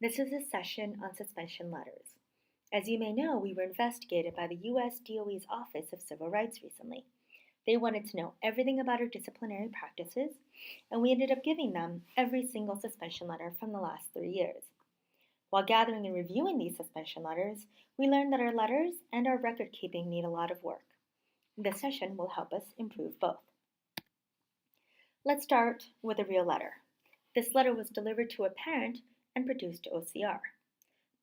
This is a session on suspension letters. As you may know, we were investigated by the U.S. DOE's Office of Civil Rights recently. They wanted to know everything about our disciplinary practices, and we ended up giving them every single suspension letter from the last 3 years. While gathering and reviewing these suspension letters, we learned that our letters and our record keeping need a lot of work. This session will help us improve both. Let's start with a real letter. This letter was delivered to a parent and produced to OCR.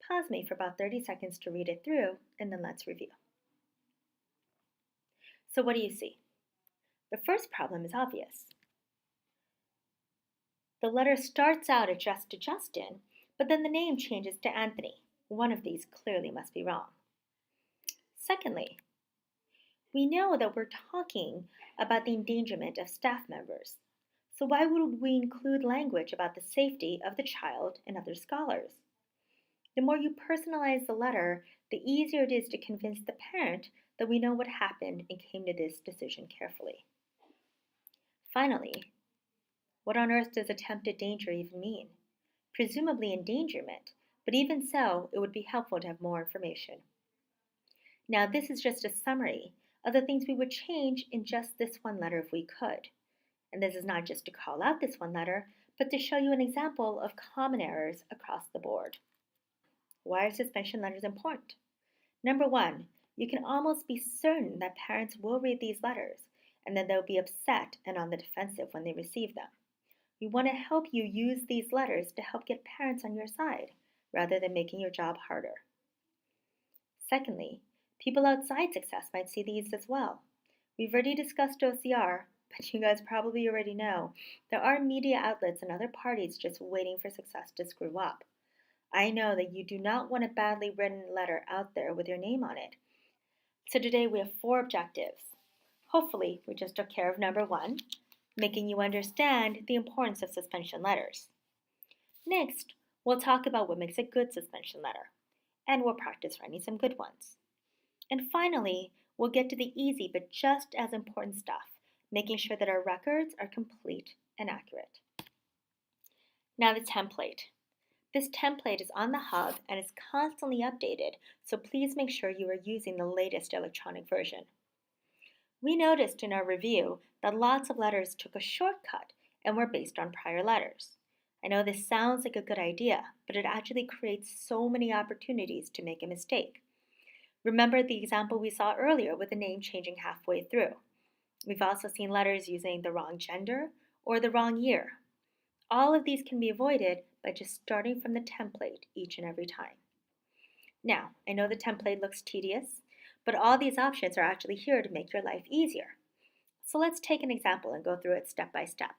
Pause me for about 30 seconds to read it through, and then let's review. So what do you see? The first problem is obvious. The letter starts out addressed to Justin, but then the name changes to Anthony. One of these clearly must be wrong. Secondly, we know that we're talking about the endangerment of staff members. So why would we include language about the safety of the child and other scholars? The more you personalize the letter, the easier it is to convince the parent that we know what happened and came to this decision carefully. Finally, what on earth does attempted danger even mean? Presumably endangerment, but even so, it would be helpful to have more information. Now, this is just a summary of the things we would change in just this one letter if we could. And this is not just to call out this one letter, but to show you an example of common errors across the board. Why are suspension letters important? Number one, you can almost be certain that parents will read these letters and that they'll be upset and on the defensive when they receive them. We want to help you use these letters to help get parents on your side rather than making your job harder. Secondly, people outside success might see these as well. We've already discussed OCR, but you guys probably already know there are media outlets and other parties just waiting for success to screw up. I know that you do not want a badly written letter out there with your name on it. So today we have 4 objectives. Hopefully, we just took care of number 1, making you understand the importance of suspension letters. Next, we'll talk about what makes a good suspension letter, and we'll practice writing some good ones. And finally, we'll get to the easy but just as important stuff, making sure that our records are complete and accurate. Now the template. This template is on the hub and is constantly updated, so please make sure you are using the latest electronic version. We noticed in our review that lots of letters took a shortcut and were based on prior letters. I know this sounds like a good idea, but it actually creates so many opportunities to make a mistake. Remember the example we saw earlier with the name changing halfway through. We've also seen letters using the wrong gender or the wrong year. All of these can be avoided by just starting from the template each and every time. Now, I know the template looks tedious, but all these options are actually here to make your life easier. So let's take an example and go through it step by step.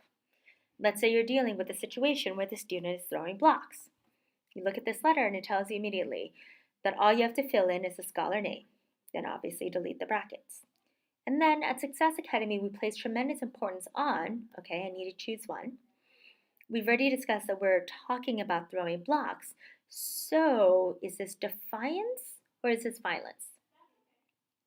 Let's say you're dealing with a situation where the student is throwing blocks. You look at this letter and it tells you immediately that all you have to fill in is the scholar name, then obviously delete the brackets. And then at Success Academy, we place tremendous importance on, okay, I need to choose one. We've already discussed that we're talking about throwing blocks. So is this defiance or is this violence?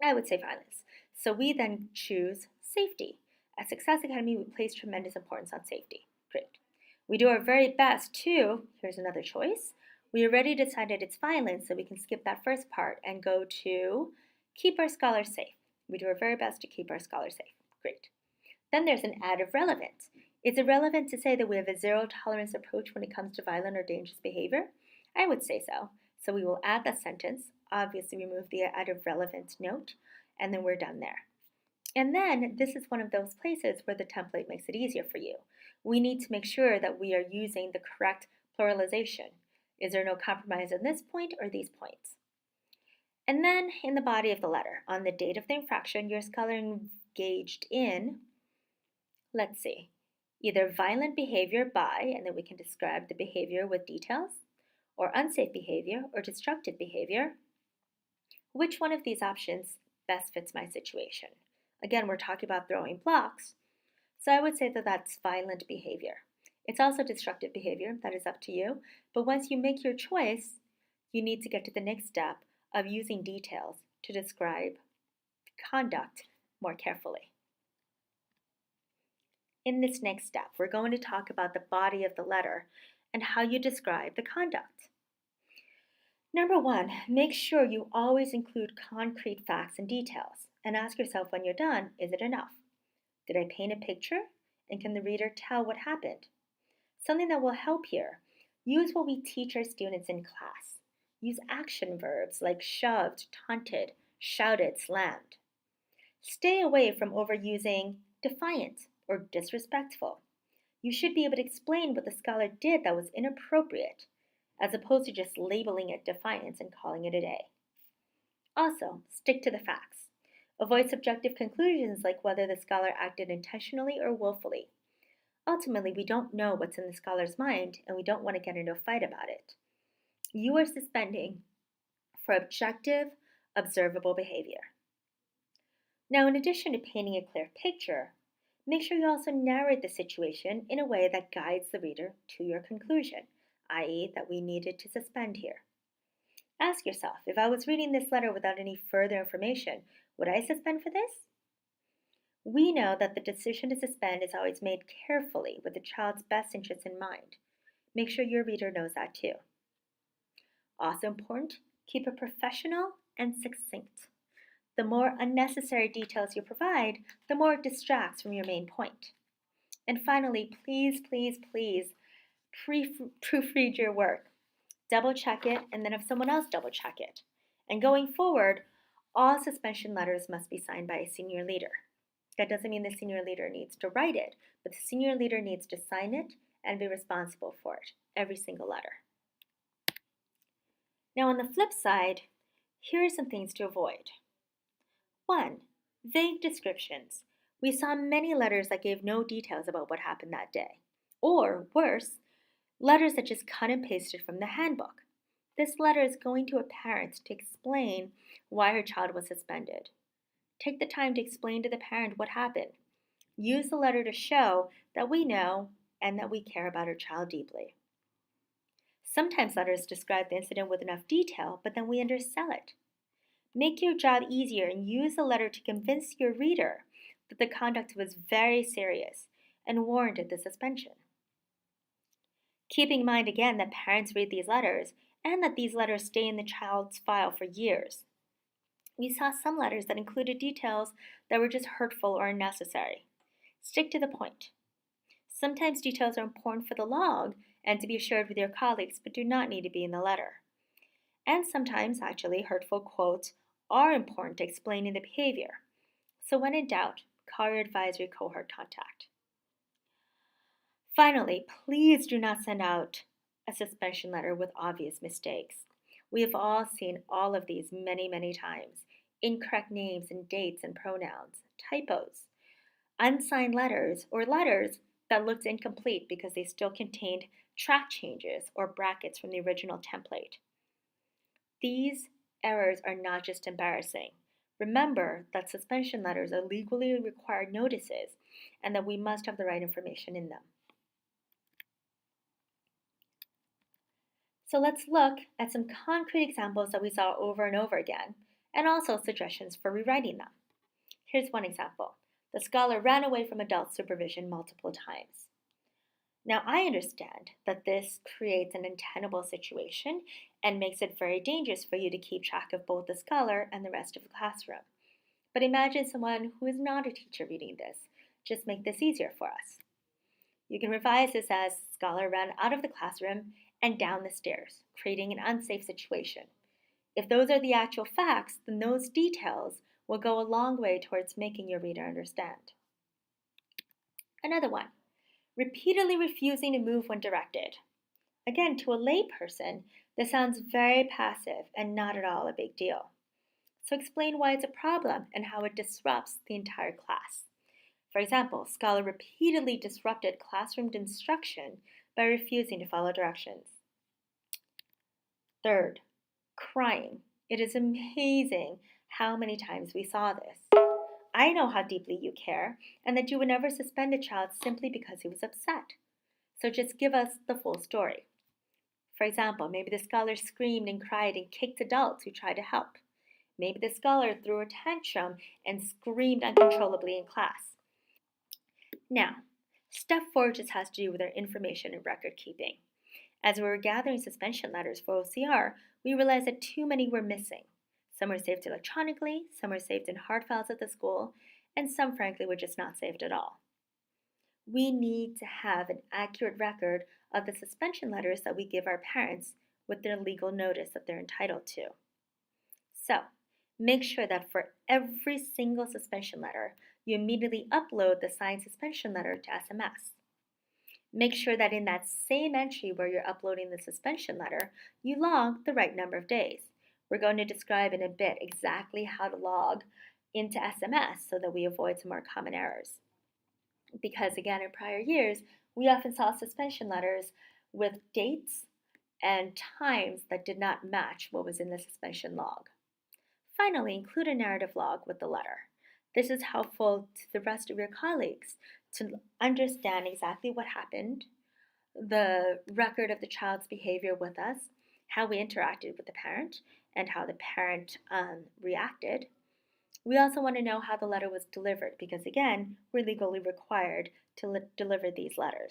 I would say violence. So we then choose safety. At Success Academy, we place tremendous importance on safety. Great. We do our very best to, here's another choice. We already decided it's violence, so we can skip that first part and go to keep our scholars safe. We do our very best to keep our scholars safe. Great. Then there's an add of relevance. Is it relevant to say that we have a zero tolerance approach when it comes to violent or dangerous behavior? I would say so. So we will add that sentence, obviously remove the add of relevance note, and then we're done there. And then this is one of those places where the template makes it easier for you. We need to make sure that we are using the correct pluralization. Is there no compromise on this point or these points? And then in the body of the letter, on the date of the infraction, your scholar engaged in, let's see, either violent behavior by, and then we can describe the behavior with details, or unsafe behavior or destructive behavior. Which one of these options best fits my situation? Again, we're talking about throwing blocks, so I would say that that's violent behavior. It's also destructive behavior, that is up to you, but once you make your choice, you need to get to the next step of using details to describe conduct more carefully. In this next step, we're going to talk about the body of the letter and how you describe the conduct. Number one, make sure you always include concrete facts and details and ask yourself when you're done, is it enough? Did I paint a picture? And can the reader tell what happened? Something that will help here. Use what we teach our students in class. Use action verbs like shoved, taunted, shouted, slammed. Stay away from overusing defiant or disrespectful. You should be able to explain what the scholar did that was inappropriate, as opposed to just labeling it defiance and calling it a day. Also, stick to the facts. Avoid subjective conclusions like whether the scholar acted intentionally or willfully. Ultimately, we don't know what's in the scholar's mind, and we don't want to get into a fight about it. You are suspending for objective, observable behavior. Now, in addition to painting a clear picture, make sure you also narrate the situation in a way that guides the reader to your conclusion, i.e., that we needed to suspend here. Ask yourself, if I was reading this letter without any further information, would I suspend for this? We know that the decision to suspend is always made carefully with the child's best interests in mind. Make sure your reader knows that too. Also important, keep it professional and succinct. The more unnecessary details you provide, the more it distracts from your main point. And finally, please proofread your work. Double check it, and then have someone else double check it. And going forward, all suspension letters must be signed by a senior leader. That doesn't mean the senior leader needs to write it, but the senior leader needs to sign it and be responsible for it, every single letter. Now on the flip side, here are some things to avoid. 1. Vague descriptions. We saw many letters that gave no details about what happened that day. Or, worse, letters that just cut and pasted from the handbook. This letter is going to a parent to explain why her child was suspended. Take the time to explain to the parent what happened. Use the letter to show that we know and that we care about our child deeply. Sometimes letters describe the incident with enough detail, but then we undersell it. Make your job easier and use the letter to convince your reader that the conduct was very serious and warranted the suspension. Keeping in mind again that parents read these letters and that these letters stay in the child's file for years. We saw some letters that included details that were just hurtful or unnecessary. Stick to the point. Sometimes details are important for the log and to be shared with your colleagues, but do not need to be in the letter. And sometimes, actually, hurtful quotes are important to explaining the behavior. So when in doubt, call your advisory cohort contact. Finally, please do not send out a suspension letter with obvious mistakes. We have all seen all of these many times. Incorrect names and dates and pronouns, typos, unsigned letters, or letters that looked incomplete because they still contained track changes or brackets from the original template. These errors are not just embarrassing. Remember that suspension letters are legally required notices and that we must have the right information in them. So let's look at some concrete examples that we saw over and over again, and also suggestions for rewriting them. Here's one example. The scholar ran away from adult supervision multiple times. Now, I understand that this creates an untenable situation and makes it very dangerous for you to keep track of both the scholar and the rest of the classroom. But imagine someone who is not a teacher reading this. Just make this easier for us. You can revise this as scholar ran out of the classroom and down the stairs, creating an unsafe situation. If those are the actual facts, then those details will go a long way towards making your reader understand. Another one. Repeatedly refusing to move when directed. Again, to a layperson, this sounds very passive and not at all a big deal. So explain why it's a problem and how it disrupts the entire class. For example, scholar repeatedly disrupted classroom instruction by refusing to follow directions. Third, crying. It is amazing how many times we saw this. I know how deeply you care and that you would never suspend a child simply because he was upset. So just give us the full story. For example, maybe the scholar screamed and cried and kicked adults who tried to help. Maybe the scholar threw a tantrum and screamed uncontrollably in class. Now, step 4 just has to do with our information and record keeping. As we were gathering suspension letters for OCR, we realized that too many were missing. Some were saved electronically, some were saved in hard files at the school, and some, frankly, were just not saved at all. We need to have an accurate record of the suspension letters that we give our parents with their legal notice that they're entitled to. So, make sure that for every single suspension letter, you immediately upload the signed suspension letter to SMS. Make sure that in that same entry where you're uploading the suspension letter, you log the right number of days. We're going to describe in a bit exactly how to log into SMS so that we avoid some more common errors. Because again, in prior years, we often saw suspension letters with dates and times that did not match what was in the suspension log. Finally, include a narrative log with the letter. This is helpful to the rest of your colleagues to understand exactly what happened, the record of the child's behavior with us, how we interacted with the parent, and how the parent reacted. We also want to know how the letter was delivered because, again, we're legally required to deliver these letters.